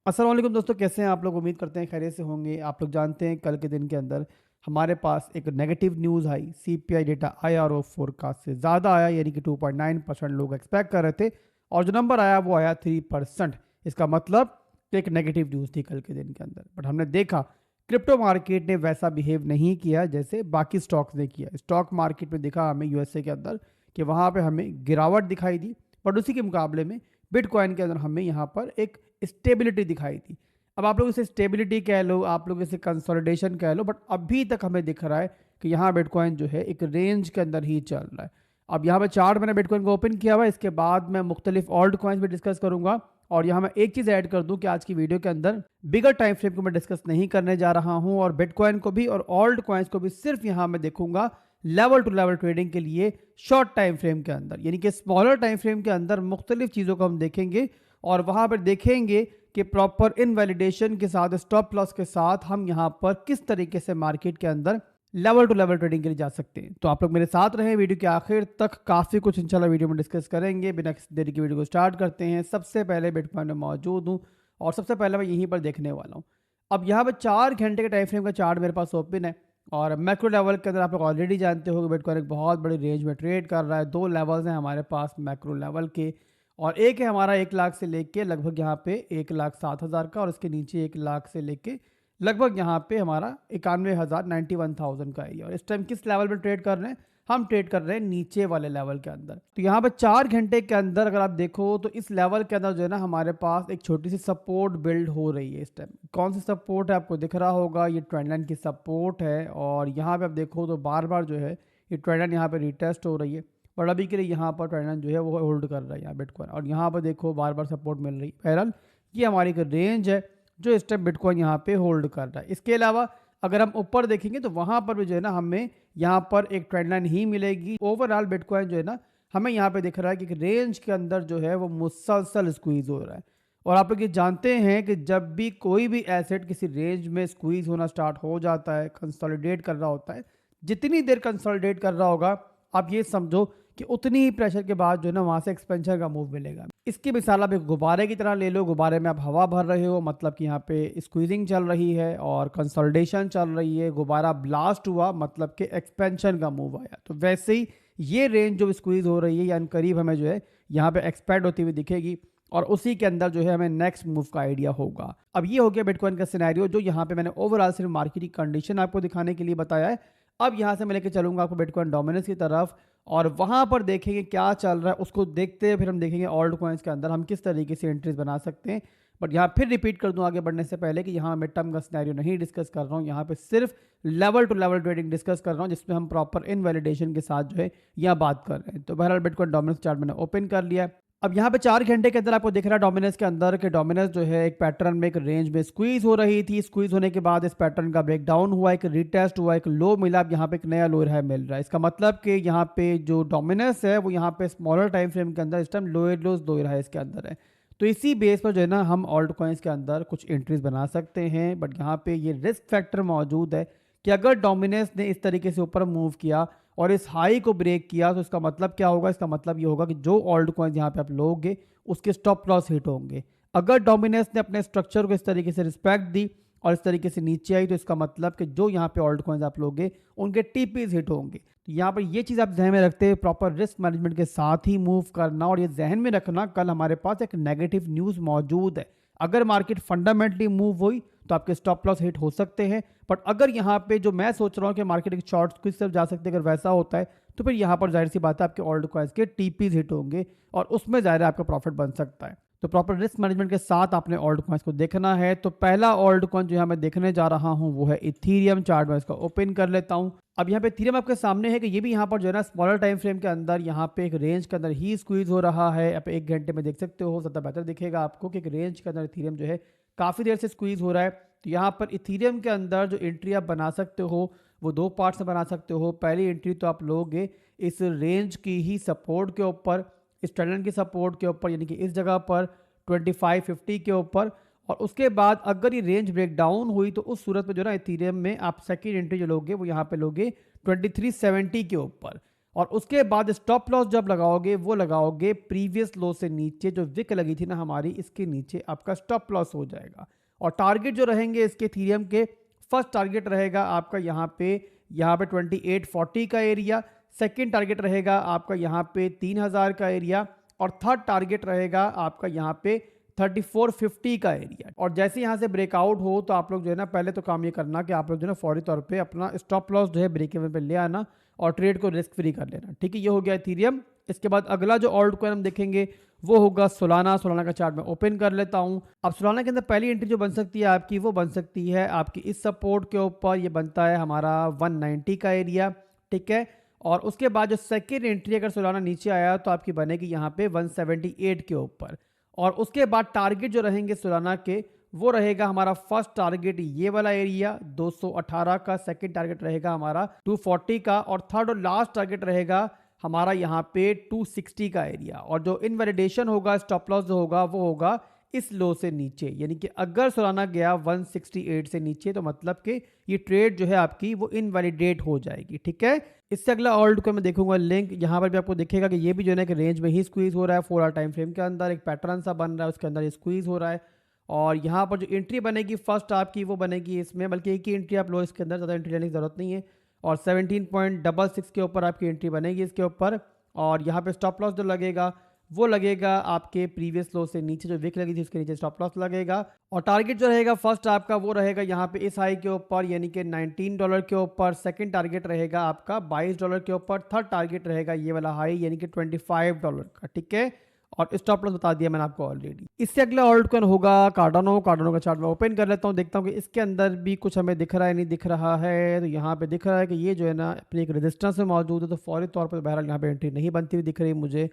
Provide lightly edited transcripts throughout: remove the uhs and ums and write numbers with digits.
अस्सलाम वालेकुम दोस्तों, कैसे हैं आप लोग? उम्मीद करते हैं खैरियत से होंगे। आप लोग जानते हैं कल के दिन के अंदर हमारे पास एक नेगेटिव न्यूज़ आई। सीपीआई डेटा आईआरओ फोरकास्ट से ज़्यादा आया, यानी कि 2.9% लोग एक्सपेक्ट कर रहे थे और जो नंबर आया वो आया 3%। इसका मतलब कि एक नेगेटिव न्यूज़ थी कल के दिन के अंदर। बट हमने देखा क्रिप्टो मार्केट ने वैसा बिहेव नहीं किया जैसे बाकी स्टॉक्स ने किया। स्टॉक मार्केट में दिखा हमें यूएसए के अंदर कि वहाँ पे हमें गिरावट दिखाई दी, बट उसी के मुकाबले में बिटकॉइन के अंदर हमें यहाँ पर एक स्टेबिलिटी दिखाई दी। अब आप लोग इसे स्टेबिलिटी कह लो, आप लोग इसे कंसोलिडेशन कह लो, बट अभी तक हमें दिख रहा है कि यहाँ बिटकॉइन जो है एक रेंज के अंदर ही चल रहा है। अब यहाँ पे चार्ट मैंने बिटकॉइन को ओपन किया हुआ है। इसके बाद मैं मुख्तलिफ ऑल्ट कॉइन्स भी डिस्कस करूंगा। और यहाँ मैं एक चीज़ ऐड कर दूं कि आज की वीडियो के अंदर बिगर टाइम फ्रेम को मैं डिस्कस नहीं करने जा रहा हूँ, और बिटकॉइन को भी और ऑल्ट कॉइन्स को भी सिर्फ यहाँ मैं देखूंगा लेवल टू लेवल ट्रेडिंग के लिए शॉर्ट टाइम फ्रेम के अंदर, यानी कि स्मॉलर टाइम फ्रेम के अंदर मुख्तलिफ चीज़ों को हम देखेंगे और वहां पर देखेंगे कि प्रॉपर इनवैलिडेशन के साथ, स्टॉप लॉस के साथ हम यहां पर किस तरीके से मार्केट के अंदर लेवल टू लेवल ट्रेडिंग के लिए जा सकते हैं। तो आप लोग मेरे साथ रहें वीडियो के आखिर तक, काफ़ी कुछ इंशाल्लाह वीडियो में डिस्कस करेंगे। बिना किसी देरी की वीडियो को स्टार्ट करते हैं। सबसे पहले बिटकॉइन में मौजूद हूँ और सबसे पहले मैं यहीं पर देखने वाला हूँ। अब यहाँ पर 4 घंटे के टाइम फ्रेम का चार्ट मेरे पास ओपन है और मैक्रो लेवल के अंदर आप लोग ऑलरेडी जानते हो कि बिटकॉइन एक बहुत बड़ी रेंज में ट्रेड कर रहा है। दो लेवल्स हैं हमारे पास मैक्रो लेवल के, और एक है हमारा 1 लाख से लेके लगभग यहाँ पे 1,07,000 का, और इसके नीचे 1 लाख से लेके लगभग यहाँ पे हमारा 91,000 91,000 का है। और इस टाइम किस लेवल पे ट्रेड कर रहे हैं? हम ट्रेड कर रहे हैं नीचे वाले लेवल के अंदर। तो यहाँ पे 4 घंटे के अंदर अगर आप देखो तो इस लेवल के अंदर जो है ना हमारे पास एक छोटी सी सपोर्ट बिल्ड हो रही है। इस टाइम कौन सी सपोर्ट है आपको दिख रहा होगा, ये ट्रेंड लाइन की सपोर्ट है। और यहाँ पे आप देखो तो बार बार जो है ये ट्रेंड लाइन यहाँ पे रिटेस्ट हो रही है, बट अभी के लिए यहाँ पर ट्रेंड लाइन जो है वो होल्ड कर रहा है यहाँ बिटकॉइन, और यहाँ पर देखो बार बार सपोर्ट मिल रही है। बहरहाल ये हमारी एक रेंज है जो इस टाइम बिटकॉइन यहाँ पे होल्ड कर रहा है। इसके अलावा अगर हम ऊपर देखेंगे तो वहाँ पर भी जो है ना हमें यहाँ पर एक ट्रेंड लाइन ही मिलेगी। ओवरऑल बिटकॉइन जो है ना हमें यहाँ पे दिख रहा है कि रेंज के अंदर जो है वो मुसलसल स्क्वीज हो रहा है। और आप लोग ये जानते हैं कि जब भी कोई भी एसेट किसी रेंज में स्क्वीज होना स्टार्ट हो जाता है, कंसोलिडेट कर रहा होता है, जितनी देर कंसोलिडेट कर रहा होगा आप ये समझो कि उतनी ही प्रेशर के बाद जो है ना वहाँ से एक्सपेंशन का मूव मिलेगा। इसकी मिसाल आप एक गुब्बारे की तरह ले लो। गुब्बारे में आप हवा भर रहे हो, मतलब कि यहाँ पे स्क्वीजिंग चल रही है और कंसोलिडेशन चल रही है। गुब्बारा ब्लास्ट हुआ मतलब कि एक्सपेंशन का मूव आया। तो वैसे ही ये रेंज जो स्क्वीज हो रही है यानी करीब हमें जो है यहाँ पे एक्सपेंड होती हुई दिखेगी, और उसी के अंदर जो है हमें नेक्स्ट मूव का आइडिया होगा। अब ये हो गया बिटकॉइन का सिनेरियो, जो यहाँ पे मैंने ओवरऑल सिर्फ मार्केट की कंडीशन आपको दिखाने के लिए बताया है। अब यहाँ से मैं लेके चलूंगा आपको बिटकॉइन डोमिनेंस की तरफ, और वहां पर देखेंगे क्या चल रहा है। उसको देखते हैं फिर हम देखेंगे ऑल्ट कॉइन्स के अंदर हम किस तरीके से एंट्रीज बना सकते हैं। बट यहाँ फिर रिपीट कर दूं आगे बढ़ने से पहले कि यहाँ मिड टर्म का सिनेरियो नहीं डिस्कस कर रहा हूँ, यहाँ पे सिर्फ level to level trading discuss कर रहा हूँ, जिसमें हम प्रॉपर इनवैलिडेशन के साथ जो है यहाँ बात कर रहे हैं। तो बहरहाल बिटकॉइन डोमिनेंस चार्ट मैंने ओपन कर लिया है। अब यहाँ पे 4 घंटे के अंदर आपको दिख रहा है डोमिनेंस के अंदर कि डोमिनेंस जो है एक पैटर्न में एक रेंज में स्क्वीज हो रही थी। स्क्वीज होने के बाद इस पैटर्न का ब्रेक डाउन हुआ, एक रिटेस्ट हुआ, एक लो मिला। अब यहाँ पे एक नया लो है मिल रहा है। इसका मतलब कि यहाँ पे जो डोमिनेंस है वो यहाँ पे स्मॉलर टाइम फ्रेम के अंदर इस टाइम लोअर लोज दो रहा है इसके अंदर है। तो इसी बेस पर जो है ना हम ऑल्ट कॉइन्स के अंदर कुछ एंट्रीज बना सकते हैं। बट यहाँ पे ये रिस्क फैक्टर मौजूद है कि अगर डोमिनेंस ने इस तरीके से ऊपर मूव किया और इस हाई को ब्रेक किया तो इसका मतलब क्या होगा? इसका मतलब ये होगा कि जो ऑल्ट कॉइन्स यहाँ पे आप लोगे उसके स्टॉप लॉस हिट होंगे। अगर डोमिनेंस ने अपने स्ट्रक्चर को इस तरीके से रिस्पेक्ट दी और इस तरीके से नीचे आई तो इसका मतलब कि जो यहाँ पे ऑल्ट कॉइन्स आप लोगे उनके टीपीज हिट होंगे। तो यहाँ पर ये चीज़ आप जहन में रखते हैं, प्रॉपर रिस्क मैनेजमेंट के साथ ही मूव करना, और ये जहन में रखना कल हमारे पास एक नेगेटिव न्यूज़ मौजूद है। अगर मार्केट फंडामेंटली मूव हुई तो आपके स्टॉप लॉस हिट हो सकते हैं। बट अगर यहाँ पे जो मैं सोच रहा हूँ कि मार्केट एक शॉर्ट की तरफ जा सकते हैं, अगर वैसा होता है तो फिर यहाँ पर जाहिर सी बात है आपके ऑल्ट कॉइन्स के टीपीज हिट होंगे और उसमें जाहिर है आपका प्रॉफिट बन सकता है। तो प्रॉपर रिस्क मैनेजमेंट के साथ आपने ऑल्ट कॉइन्स को देखना है। तो पहला ऑल्ट कॉइन जो यहाँ मैं देखने जा रहा हूँ वो है इथीरियम। चार्ट में इसका ओपन कर लेता हूँ। अब यहाँ पे इथीरियम आपके सामने है कि ये भी यहाँ पर जो है ना स्मॉलर टाइम फ्रेम के अंदर यहाँ पे एक रेंज के अंदर ही स्क्वीज हो रहा है। आप 1 घंटे में देख सकते हो, ज़्यादा बेहतर दिखेगा आपको कि एक रेंज के अंदर इथीरियम जो है काफ़ी देर से स्क्वीज हो रहा है। तो यहाँ पर इथीरियम के अंदर जो एंट्री आप बना सकते हो वो दो पार्ट्स में बना सकते हो। पहली एंट्री तो आप लोगे इस रेंज की ही सपोर्ट के ऊपर, इस ट्रेंड लाइन की सपोर्ट के ऊपर, यानी कि इस जगह पर 2550 के ऊपर। और उसके बाद अगर ये रेंज ब्रेक डाउन हुई तो उस सूरत में जो ना इथीरियम में आप सेकंड एंट्री जो लोगे वो यहाँ पे लोगे 2370 के ऊपर। और उसके बाद स्टॉप लॉस जब लगाओगे वो लगाओगे प्रीवियस लो से नीचे, जो विक लगी थी ना हमारी, इसके नीचे आपका स्टॉप लॉस हो जाएगा। और टारगेट जो रहेंगे इसके थीरियम के, फर्स्ट टारगेट रहेगा आपका यहाँ पे 2840 का एरिया, सेकंड टारगेट रहेगा आपका यहाँ पे 3000 का एरिया, और थर्ड टारगेट रहेगा आपका यहाँ पे 3450 का एरिया। और जैसे यहाँ से ब्रेकआउट हो तो आप लोग जो है ना, पहले तो काम ये करना कि आप लोग जो है ना फौरी तौर पे अपना स्टॉप लॉस जो है ब्रेक इवन पे ले आना और ट्रेड को रिस्क फ्री कर लेना, ठीक है। ये हो गया इथेरियम। इसके बाद अगला जो ऑल्ट कॉइन हम देखेंगे वो होगा सोलाना। सोलाना का चार्ट मैं ओपन कर लेता हूं। अब सोलाना के अंदर पहली एंट्री जो बन सकती है आपकी, वो बन सकती है आपकी इस सपोर्ट के ऊपर, ये बनता है हमारा 190 का एरिया, ठीक है। और उसके बाद जो सेकेंड एंट्री अगर सोलाना नीचे आया तो आपकी बनेगी यहाँ पे 178 के ऊपर। और उसके बाद टारगेट जो रहेंगे सोलाना के, वो रहेगा हमारा फर्स्ट टारगेट ये वाला एरिया 218 का, सेकंड टारगेट रहेगा हमारा 240 का, और थर्ड और लास्ट टारगेट रहेगा हमारा यहाँ पे 260 का एरिया। और जो इनवैलिडेशन होगा, स्टॉप लॉस जो होगा वो होगा इस लो से नीचे, यानी कि अगर सोलाना गया 168 से नीचे तो मतलब कि ये ट्रेड जो है आपकी वो इनवैलिडेट हो जाएगी, ठीक है। इससे अगला ऑल्ट को मैं देखूंगा लिंक, यहाँ पर भी आपको दिखेगा कि ये भी जो है कि रेंज में ही स्क्वीज हो रहा है, 4 आवर टाइम फ्रेम के अंदर एक पैटर्न सा बन रहा है, उसके अंदर ये स्क्वीज हो रहा है। और यहाँ पर जो एंट्री बनेगी फर्स्ट आपकी, वो बनेगी इसमें, बल्कि एक ही एंट्री आप लो, इसके अंदर ज़्यादा एंट्री लेने की जरूरत नहीं है। और 17.66 के ऊपर आपकी एंट्री बनेगी इसके ऊपर। और यहाँ पे स्टॉप लॉस जो लगेगा वो लगेगा आपके प्रीवियस लो से नीचे, जो विक लगी थी उसके नीचे स्टॉप लॉस लगेगा। और टारगेट जो रहेगा फर्स्ट आपका वो रहेगा यहाँ पे इस हाई के ऊपर, यानी कि $19 के ऊपर। सेकंड टारगेट रहेगा आपका $22 के ऊपर। थर्ड टारगेट रहेगा ये वाला हाई, यानी कि $25 का, ठीक है। और स्टॉप लॉस बता दिया मैंने आपको ऑलरेडी। इससे अगला ऑल्ट कॉइन होगा कार्डानो। कार्डानो का चार्ट मैं ओपन कर लेता हूँ, देखता हूँ कि इसके अंदर भी कुछ हमें दिख रहा है नहीं दिख रहा है। तो यहाँ पे दिख रहा है कि ये जो है ना अपनी एक रेजिस्टेंस में मौजूद है, तो फौरी तौर पर बहरहाल यहाँ पे एंट्री नहीं बनती हुई दिख रही मुझे।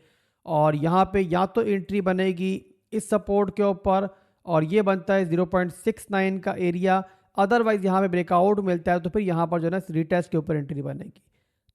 और यहाँ पे या तो एंट्री बनेगी इस सपोर्ट के ऊपर, और ये बनता है 0.69 का एरिया। अदरवाइज यहाँ पे ब्रेकआउट मिलता है तो फिर यहाँ पर जो है ना रिटेस्ट के ऊपर एंट्री बनेगी।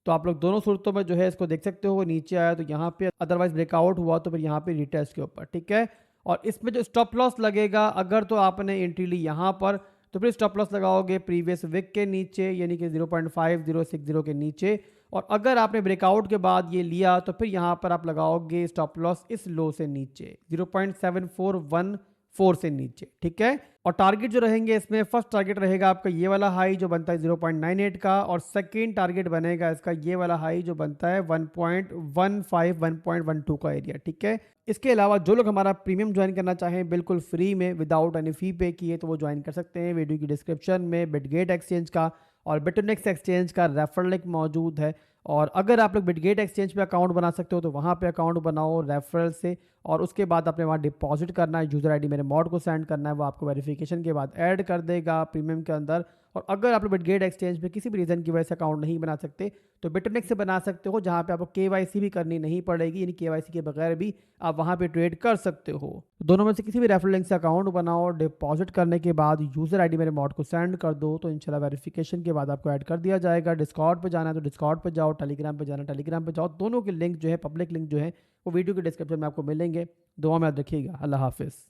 तो आप लोग दोनों सूरतों में जो है इसको देख सकते हो, नीचे आया तो यहाँ पे, अदरवाइज ब्रेकआउट हुआ तो फिर यहाँ पे रिटेस्ट के ऊपर, ठीक है। और इसमें जो स्टॉप लॉस लगेगा, अगर तो आपने एंट्री ली यहाँ पर तो फिर स्टॉप लॉस लगाओगे प्रीवियस विक के नीचे, यानी कि 0.5060 के नीचे। और अगर आपने ब्रेकआउट के बाद ये लिया तो फिर यहाँ पर आप लगाओगे स्टॉप लॉस इस लो से नीचे 0.7414 से नीचे, ठीक है। और टारगेट जो रहेंगे इसमें, फर्स्ट टारगेट रहेगा आपका ये वाला हाई जो बनता है 0.98 का, और सेकेंड टारगेट बनेगा इसका ये वाला हाई जो बनता है 1.15 1.12 का एरिया, ठीक है। इसके अलावा जो लोग हमारा प्रीमियम ज्वाइन करना चाहें बिल्कुल फ्री में विदाउट एनी फी पे किए, तो वो ज्वाइन कर सकते हैं। वीडियो की डिस्क्रिप्शन में बिटगेट एक्सचेंज का और बिटनेक्स एक्सचेंज का रेफरल लिंक मौजूद है। और अगर आप लोग बिटगेट एक्सचेंज पे अकाउंट बना सकते हो तो वहाँ पे अकाउंट बनाओ रेफरल से, और उसके बाद आपने वहाँ डिपॉजिट करना है, यूज़र आईडी मेरे मॉड को सेंड करना है, वो आपको वेरिफिकेशन के बाद ऐड कर देगा प्रीमियम के अंदर। और अगर आप लोग बिटगेट एक्सचेंज पे किसी भी रीज़न की वजह से अकाउंट नहीं बना सकते तो बिटनेक्स से बना सकते हो, जहाँ पे आपको केवाईसी भी करनी नहीं पड़ेगी, यानी केवाईसी के बगैर भी आप वहाँ पे ट्रेड कर सकते हो। दोनों में से किसी भी रेफरल लिंक से अकाउंट बनाओ, डिपॉजिट करने के बाद यूज़र आईडी मेरे मॉड को सेंड कर दो, तो इंशाल्लाह वेरिफिकेशन के बाद आपको ऐड कर दिया जाएगा। डिस्कॉर्ड पे जाना है तो डिस्कॉर्ड पे जाओ, टेलीग्राम पे जाना टेलीग्राम पे जाओ। दोनों के लिंक जो है, पब्लिक लिंक जो है, वो वीडियो के डिस्क्रिप्शन में आपको मिलेंगे। दुआ में याद रखिएगा। अल्लाह हाफिज़।